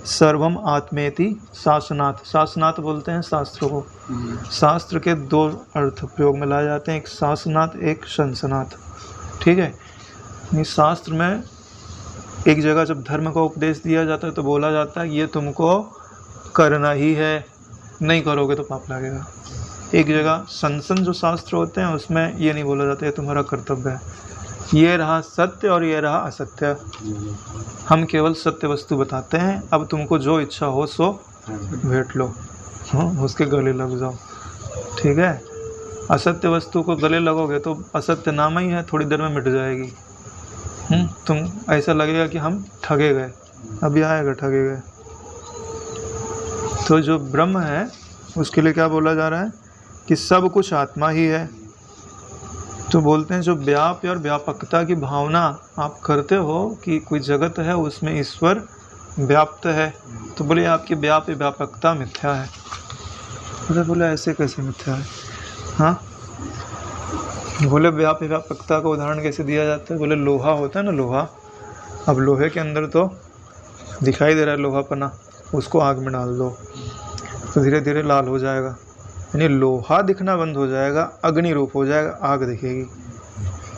सर्वम आत्मेति शासनात्, शासनात् बोलते हैं शास्त्र को। शास्त्र के दो अर्थ प्रयोग में लाए जाते हैं, एक शासनात् एक शंसनात्। ठीक है, इस शास्त्र में एक जगह जब धर्म का उपदेश दिया जाता है तो बोला जाता है ये तुमको करना ही है, नहीं करोगे तो पाप लगेगा। एक जगह संसन जो शास्त्र होते हैं उसमें ये नहीं बोला जाता है तुम्हारा कर्तव्य है। ये रहा सत्य और ये रहा असत्य। हम केवल सत्य वस्तु बताते हैं, अब तुमको जो इच्छा हो सो भेंट लो, उसके गले लग जाओ। ठीक है, असत्य वस्तु को गले लगोगे तो असत्य नाम ही है, थोड़ी देर में मिट जाएगी। तुम ऐसा लगेगा कि हम ठगे गए, अभी आएगा ठगे गए। तो जो ब्रह्म है उसके लिए क्या बोला जा रहा है कि सब कुछ आत्मा ही है। तो बोलते हैं जो व्याप्य और व्यापकता की भावना आप करते हो कि कोई जगत है उसमें ईश्वर व्याप्त है, तो बोले आपकी व्याप्य व्यापकता मिथ्या है। अरे बोले ऐसे कैसे मिथ्या है? हाँ, बोले व्याप्य व्यापकता का उदाहरण कैसे दिया जाता है? बोले लोहा होता है ना, लोहा, अब लोहे के अंदर तो दिखाई दे रहा है लोहापना, उसको आग में डाल दो तो धीरे धीरे लाल हो जाएगा, यानी लोहा दिखना बंद हो जाएगा, अग्नि रूप हो जाएगा, आग दिखेगी।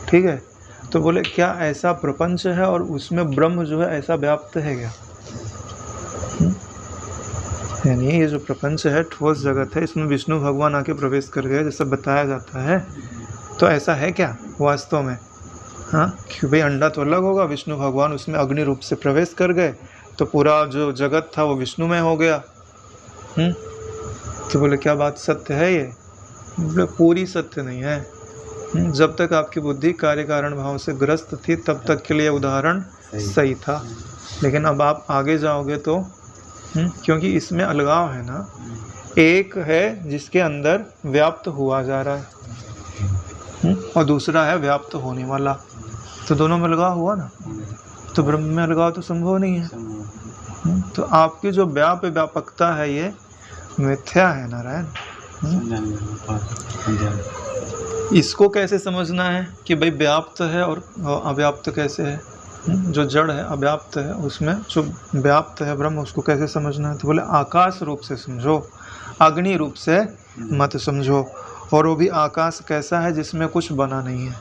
ठीक है, तो बोले क्या ऐसा प्रपंच है और उसमें ब्रह्म जो है ऐसा व्याप्त है क्या? यानी ये जो प्रपंच है ठोस जगत है, इसमें विष्णु भगवान आके प्रवेश कर गए जैसे बताया जाता है, तो ऐसा है क्या वास्तव में? हाँ, क्यों भाई, अंडा तो अलग होगा, विष्णु भगवान उसमें अग्नि रूप से प्रवेश कर गए तो पूरा जो जगत था वो विष्णुमय हो गया। तो बोले क्या बात सत्य है ये? बोले पूरी सत्य नहीं है। जब तक आपकी बुद्धि कार्य कारण भाव से ग्रस्त थी तब तक के लिए उदाहरण सही था, लेकिन अब आप आगे जाओगे तो क्योंकि इसमें अलगाव है ना, एक है जिसके अंदर व्याप्त हुआ जा रहा है और दूसरा है व्याप्त होने वाला, तो दोनों में अलगाव हुआ ना, तो ब्रह्म में अलगाव तो संभव नहीं है। तो आपकी जो व्यापकता है ये मिथ्या है नारायण। इसको कैसे समझना है कि भाई व्याप्त है और अव्याप्त कैसे है? जो जड़ है अव्याप्त है, उसमें जो व्याप्त है ब्रह्म, उसको कैसे समझना है? तो बोले आकाश रूप से समझो, अग्नि रूप से मत समझो। और वो भी आकाश कैसा है? जिसमें कुछ बना नहीं है।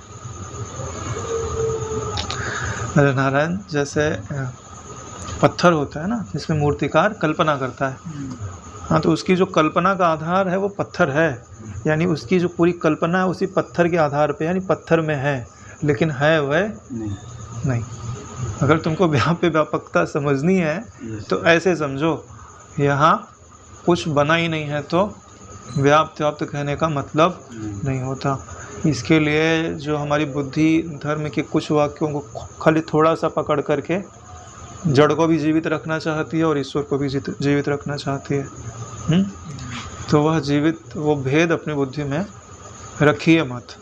अरे नारायण, जैसे पत्थर होता है ना जिसमें मूर्तिकार कल्पना करता है, हाँ, तो उसकी जो कल्पना का आधार है वो पत्थर है, यानी उसकी जो पूरी कल्पना है उसी पत्थर के आधार पे, यानी पत्थर में है, लेकिन है वह नहीं। अगर तुमको व्यापकता समझनी है तो ऐसे समझो, यहाँ कुछ बना ही नहीं है तो व्याप्त कहने का मतलब नहीं होता। इसके लिए जो हमारी बुद्धि धर्म के कुछ वाक्यों को खाली थोड़ा सा पकड़ करके जड़ को भी जीवित रखना चाहती है और ईश्वर को भी जीवित रखना चाहती है, तो वह जीवित, वो भेद अपनी बुद्धि में रखिए मत।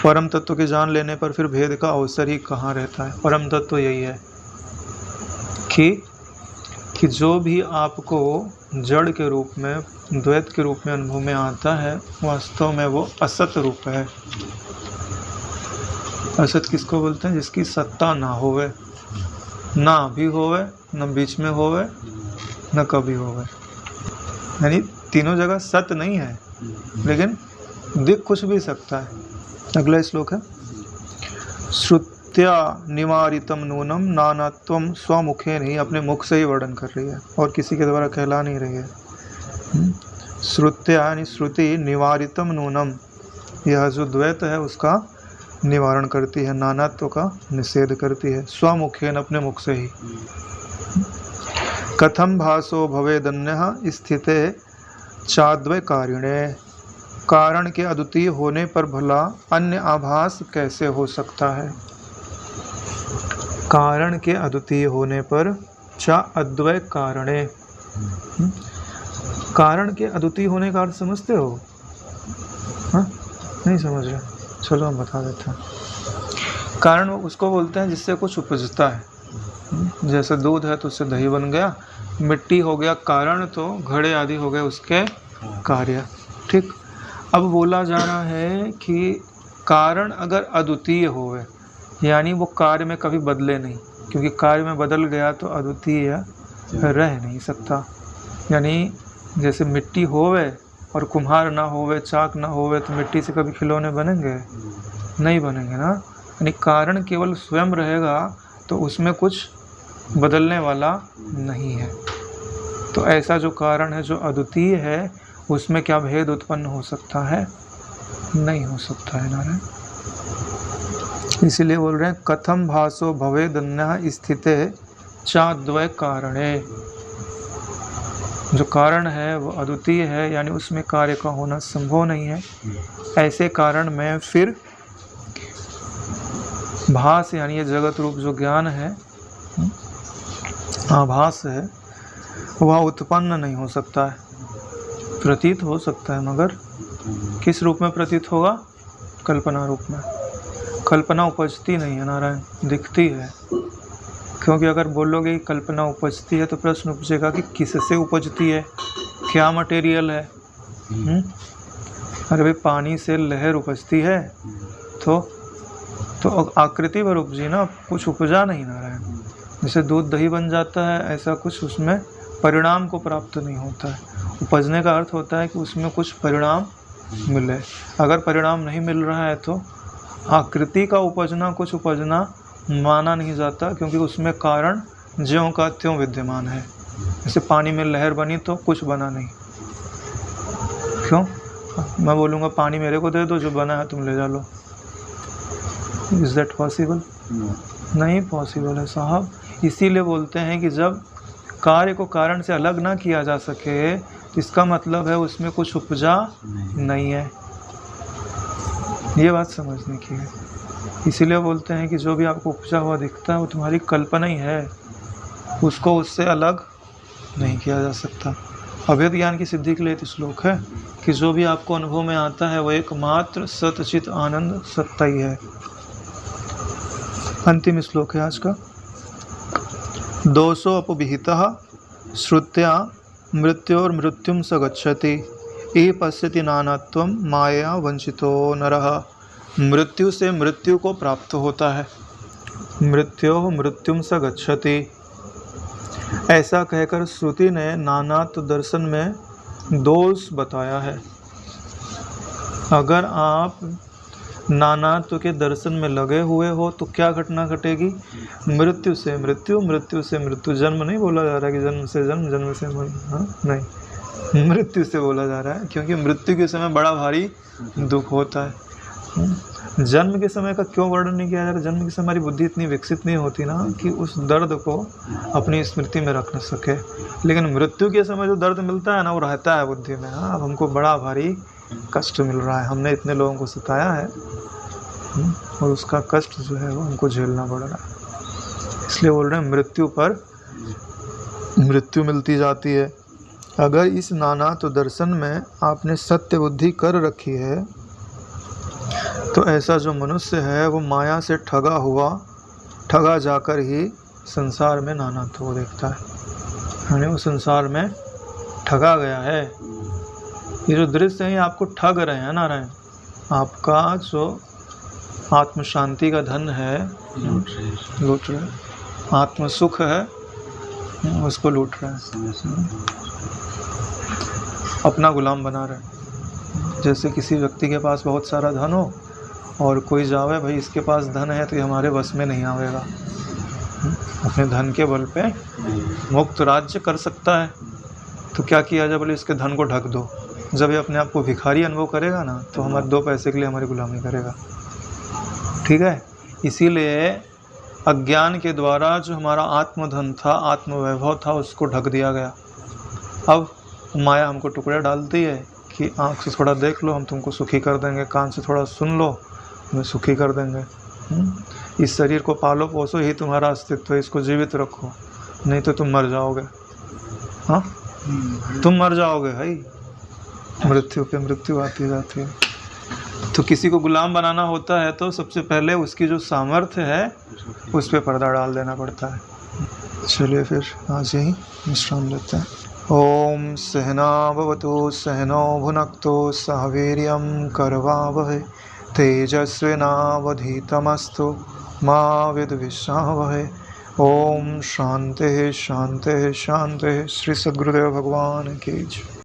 परम तत्व के जान लेने पर फिर भेद का अवसर ही कहाँ रहता है। परम तत्व यही है कि जो भी आपको जड़ के रूप में, द्वैत के रूप में अनुभव में आता है, वास्तव में वो असत रूप है। असत किसको बोलते हैं? जिसकी सत्ता ना होवे, ना अभी होवे, न बीच में होवे, न कभी होवे, यानी तीनों जगह सत्य नहीं है, लेकिन दिख कुछ भी सकता है। अगला श्लोक है, श्रुत्या निवारितम नूनम नानात्वम स्वमुखे नहीं, अपने मुख से ही वर्णन कर रही है और किसी के द्वारा कहला नहीं रही है। श्रुत्या यानी श्रुति, निवारितम नूनम, यह जो द्वैत है उसका निवारण करती है, नानात्व का निषेध करती है, स्वमुखेन, अपने मुख से ही। कथम भासो भवेदन्यः स्थिते चाद्वय कारिणे, कारण के अद्वितीय होने पर भला अन्य आभास कैसे हो सकता है? कारण के अद्वितीय होने पर चा अद्वय कारणे, कारण के अद्वितीय होने का अर्थ समझते हो? हाँ, नहीं समझ रहे? चलो हम बता देते हैं। कारण उसको बोलते हैं जिससे कुछ उपजता है, जैसे दूध है तो उससे दही बन गया, मिट्टी हो गया कारण, तो घड़े आदि हो गए उसके कार्य। ठीक, अब बोला जा रहा है कि कारण अगर अद्वितीय होवे, यानी वो कार्य में कभी बदले नहीं, क्योंकि कार्य में बदल गया तो अद्वितीय रह नहीं सकता। यानी जैसे मिट्टी होवे और कुम्हार ना होवे, चाक ना होवे, तो मिट्टी से कभी खिलौने बनेंगे? नहीं बनेंगे ना। यानी कारण केवल स्वयं रहेगा तो उसमें कुछ बदलने वाला नहीं है। तो ऐसा जो कारण है जो अद्वितीय है, उसमें क्या भेद उत्पन्न हो सकता है? नहीं हो सकता है नारायण। इसीलिए बोल रहे हैं कथम भासो भवेदन्यः स्थिते चाद्वय कारणे, जो कारण है वो अद्वितीय है, यानी उसमें कार्य का होना संभव नहीं है। ऐसे कारण में फिर भास, यानी ये जगत रूप जो ज्ञान है, आभास है, वह उत्पन्न नहीं हो सकता है। प्रतीत हो सकता है, मगर किस रूप में प्रतीत होगा? कल्पना रूप में। कल्पना उपजती नहीं है नारायण, दिखती है। क्योंकि अगर बोलोगे कि कल्पना उपजती है तो प्रश्न उपजेगा कि किससे उपजती है, क्या मटेरियल है। अरे भाई पानी से लहर उपजती है तो आकृति पर उपजी ना, कुछ उपजा नहीं नारायण। जैसे दूध दही बन जाता है, ऐसा कुछ उसमें परिणाम को प्राप्त नहीं होता है। उपजने का अर्थ होता है कि उसमें कुछ परिणाम मिले। अगर परिणाम नहीं मिल रहा है तो आकृति का उपजना, कुछ उपजना माना नहीं जाता, क्योंकि उसमें कारण ज्यों का त्यों विद्यमान है। जैसे पानी में लहर बनी तो कुछ बना नहीं। क्यों? मैं बोलूँगा पानी मेरे को दे दो, जो बना है तुम ले जा लो। Is that possible? नहीं पॉसिबल है साहब। इसीलिए बोलते हैं कि जब कार्य को कारण से अलग ना किया जा सके तो इसका मतलब है उसमें कुछ उपजा नहीं है। ये बात समझने की है। इसीलिए बोलते हैं कि जो भी आपको उपजा हुआ दिखता है वो तुम्हारी कल्पना ही है, उसको उससे अलग नहीं किया जा सकता। अभेद ज्ञान की सिद्धि के लिए तो श्लोक है कि जो भी आपको अनुभव में आता है वो एकमात्र सतचित आनंद सत्ता ही है। अंतिम श्लोक है आज का। दोषो अपविहितः श्रुत्या मृत्योर्मृत्युं स गच्छति ये पश्यति नानात्वं माया वंचितो नरः। मृत्यु से मृत्यु को प्राप्त होता है, मृत्योः मृत्युं स गच्छति। ऐसा कहकर श्रुति ने नानात्व दर्शन में दोष बताया है। अगर आप नानात्व के दर्शन में लगे हुए हो तो क्या घटना घटेगी? मृत्यु से मृत्यु, मृत्यु से मृत्यु। जन्म नहीं बोला जा रहा है कि जन्म से जन्म, जन्म से मृत्यु, हाँ नहीं, मृत्यु से बोला जा रहा है, क्योंकि मृत्यु के समय बड़ा भारी दुख होता है। जन्म के समय का क्यों वर्णन नहीं किया जा रहा? जन्म के समय हमारी बुद्धि इतनी विकसित नहीं होती ना कि उस दर्द को अपनी स्मृति में रख न सके। लेकिन मृत्यु के समय जो दर्द मिलता है ना, वो रहता है बुद्धि में। हाँ, अब हमको बड़ा भारी कष्ट मिल रहा है, हमने इतने लोगों को सताया है और उसका कष्ट जो है वो हमको झेलना पड़ रहा है। इसलिए बोल रहे हैं मृत्यु पर मृत्यु मिलती जाती है। अगर इस नानात्व दर्शन में आपने सत्य बुद्धि कर रखी है तो ऐसा जो मनुष्य है वो माया से ठगा जाकर ही संसार में नानात्व को देखता है। यानी वो संसार में ठगा गया है। ये जो दृश्य है आपको ठग रहे हैं नारायण। आपका जो आत्म शांति का धन है लूट रहे, आत्म सुख है उसको लूट रहे हैं, अपना गुलाम बना रहे हैं। जैसे किसी व्यक्ति के पास बहुत सारा धन हो और कोई जावे भाई इसके पास धन है तो ये हमारे बस में नहीं आवेगा, अपने धन के बल पे मुक्त राज्य कर सकता है, तो क्या किया जाए? बोले इसके धन को ढक दो। जब ये अपने आप को भिखारी अनुभव करेगा ना तो हमारे 2 पैसे के लिए हमारी गुलामी करेगा। ठीक है, इसीलिए अज्ञान के द्वारा जो हमारा आत्मधन था, आत्मवैभव था, उसको ढक दिया गया। अब माया हमको टुकड़े डालती है कि आँख से थोड़ा देख लो हम तुमको सुखी कर देंगे, कान से थोड़ा सुन लो हमें सुखी कर देंगे। इस शरीर को पालो पोसो, यही तुम्हारा अस्तित्व है, इसको जीवित रखो, नहीं तो तुम मर जाओगे। हाँ, तुम मर जाओगे भाई, मृत्यु पे मृत्यु आती जाती है। तो किसी को गुलाम बनाना होता है तो सबसे पहले उसकी जो सामर्थ्य है उस पर पर्दा डाल देना पड़ता है। चलिए फिर आज यहीं विश्राम लेते हैं। ओम सहना भवतु सहनौ भुनक्तु सह वीर्यं करवावहै तेजस्विनावधीतमस्तु मा विद्विषावहै। ओम शांति शांति शांति। श्री सद्गुरुदेव भगवान की जय।